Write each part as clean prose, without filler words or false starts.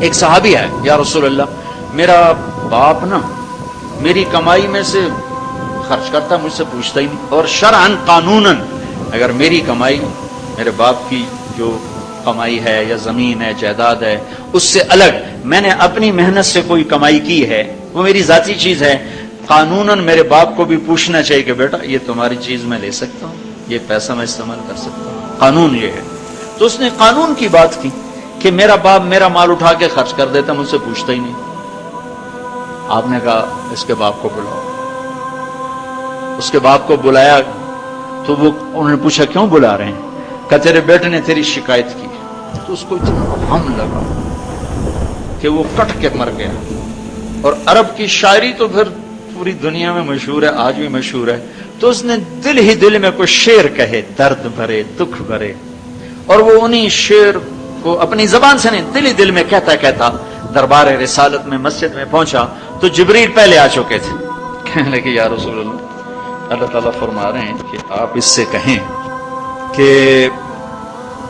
ایک صحابی ہے، یا رسول اللہ میرا باپ نا میری کمائی میں سے خرچ کرتا، مجھ سے پوچھتا ہی نہیں، اور شرعاً قانوناً اگر میری کمائی میرے باپ کی جو کمائی ہے یا زمین ہے جائیداد ہے اس سے الگ میں نے اپنی محنت سے کوئی کمائی کی ہے، وہ میری ذاتی چیز ہے، قانوناً میرے باپ کو بھی پوچھنا چاہیے کہ بیٹا یہ تمہاری چیز میں لے سکتا ہوں، یہ پیسہ میں استعمال کر سکتا ہوں، قانون یہ ہے۔ تو اس نے قانون کی بات کی کہ میرا باپ میرا مال اٹھا کے خرچ کر دیتا، مجھ سے پوچھتا ہی نہیں۔ آپ نے کہا اس کے باپ کو بلاؤ۔ اس کے باپ کو بلایا تو وہ انہوں نے پوچھا کیوں بلا رہے ہیں؟ کہ تیرے بیٹے نے تیری شکایت کی۔ تو اس کو اتنا غم لگا کہ وہ کٹ کے مر گیا۔ اور عرب کی شاعری تو پھر پوری دنیا میں مشہور ہے، آج بھی مشہور ہے۔ تو اس نے دل ہی دل میں کوئی شعر کہے، درد بھرے دکھ بھرے، اور وہ انہی شعر کو اپنی زبان سے نہیں دل ہی دل میں کہتا کہتا دربار رسالت میں مسجد میں پہنچا تو جبریل پہلے آ چکے تھے۔ کہنے لگے یا رسول اللہ، اللہ تعالیٰ فرما رہے ہیں کہ آپ اس سے کہیں کہ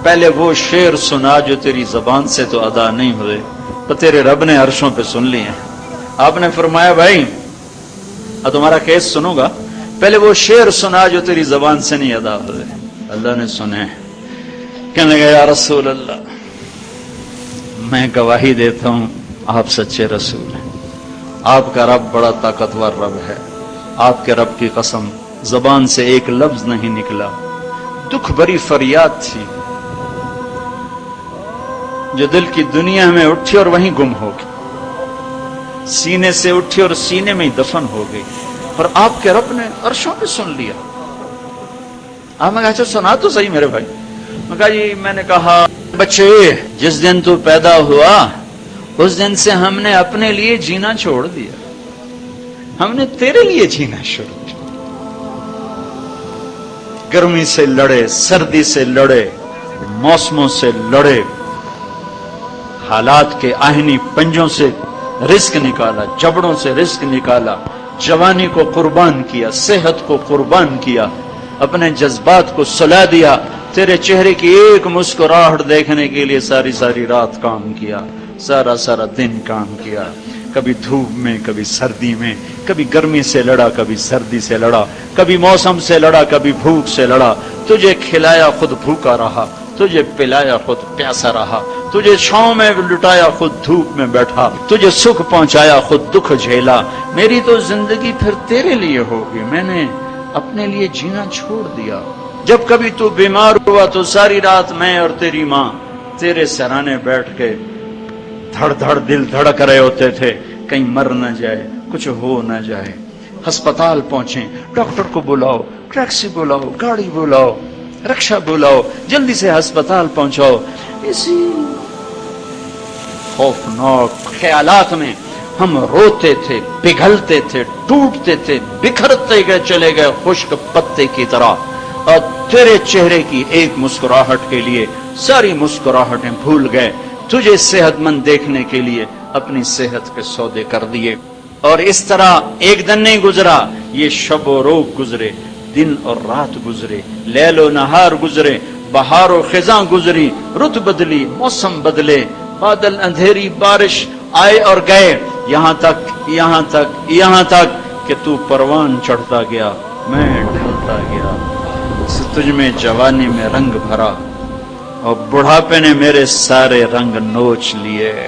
پہلے وہ شعر سنا جو تیری زبان سے تو ادا نہیں ہوئے، تو تیرے رب نے عرشوں پہ سن لیے ہیں۔ آپ نے فرمایا بھائی اب تمہارا کیس سنوں گا، پہلے وہ شعر سنا جو تیری زبان سے نہیں ادا ہوئے۔ اللہ نے سنے۔ کہنے لگا یا رسول اللہ میں گواہی دیتا ہوں آپ سچے رسول ہیں، آپ کا رب بڑا طاقتور رب ہے، آپ کے رب کی قسم زبان سے ایک لفظ نہیں نکلا، دکھ بھری فریاد تھی جو دل کی دنیا میں اٹھی اور وہیں گم ہو گئی، سینے سے اٹھی اور سینے میں ہی دفن ہو گئی، اور آپ کے رب نے عرشوں پہ سن لیا۔ آپ نے کہا اچھا سنا تو صحیح میرے بھائی۔ میں کہا جی میں نے کہا بچے جس دن تو پیدا ہوا اس دن سے ہم نے اپنے لیے جینا چھوڑ دیا، ہم نے تیرے لیے جینا شروع کیا۔ گرمی سے لڑے، سردی سے لڑے، موسموں سے لڑے، حالات کے آہنی پنجوں سے رزق نکالا، جبڑوں سے رزق نکالا، جوانی کو قربان کیا، صحت کو قربان کیا، اپنے جذبات کو سلا دیا، تیرے چہرے کی ایک مسکراہٹ دیکھنے کے لیے ساری ساری رات کام کیا، سارا سارا دن کام کیا، کبھی دھوپ میں کبھی سردی میں، کبھی گرمی سے لڑا کبھی سردی سے لڑا، کبھی موسم سے لڑا کبھی بھوک سے لڑا، تجھے کھلایا خود بھوکا رہا، تجھے پلایا خود پیاسا رہا، تجھے چھاؤں میں لٹایا خود دھوپ میں بیٹھا، تجھے سکھ پہنچایا خود دکھ جھیلا۔ میری تو زندگی پھر تیرے لیے ہوگی، میں نے اپنے لیے جینا چھوڑ دیا۔ جب کبھی تو بیمار ہوا تو ساری رات میں اور تیری ماں تیرے سرانے بیٹھ کے دھڑ دھڑ دل دھڑک رہے ہوتے تھے، کہیں مر نہ جائے، کچھ ہو نہ جائے۔ ہسپتال پہنچے، ڈاکٹر کو بلاؤ، ٹیکسی بلاؤ، گاڑی بلاؤ، رکشا بلاؤ، جلدی سے ہسپتال پہنچاؤ۔ اسی خوفناک خیالات میں ہم روتے تھے، پگھلتے تھے، ٹوٹتے تھے، بکھرتے گئے چلے گئے خشک پتے کی طرح، اور تیرے چہرے کی ایک مسکراہٹ کے لیے ساری مسکراہٹیں بھول گئے، تجھے صحت مند دیکھنے کے لیے اپنی صحت کے سودے کر دیے۔ اور اس طرح ایک دن نہیں گزرا، یہ شب و روز گزرے، دن اور رات گزرے، لیل و نہار گزرے، بہار و خزاں گزری، رت بدلی، موسم بدلے، بادل اندھیری بارش آئے اور گئے، یہاں تک کہ تو پروان چڑھتا گیا، میں ڈھلتا گیا، تجھ میں جوانی میں رنگ بھرا اور بڑھاپے نے میرے سارے رنگ نوچ لیے۔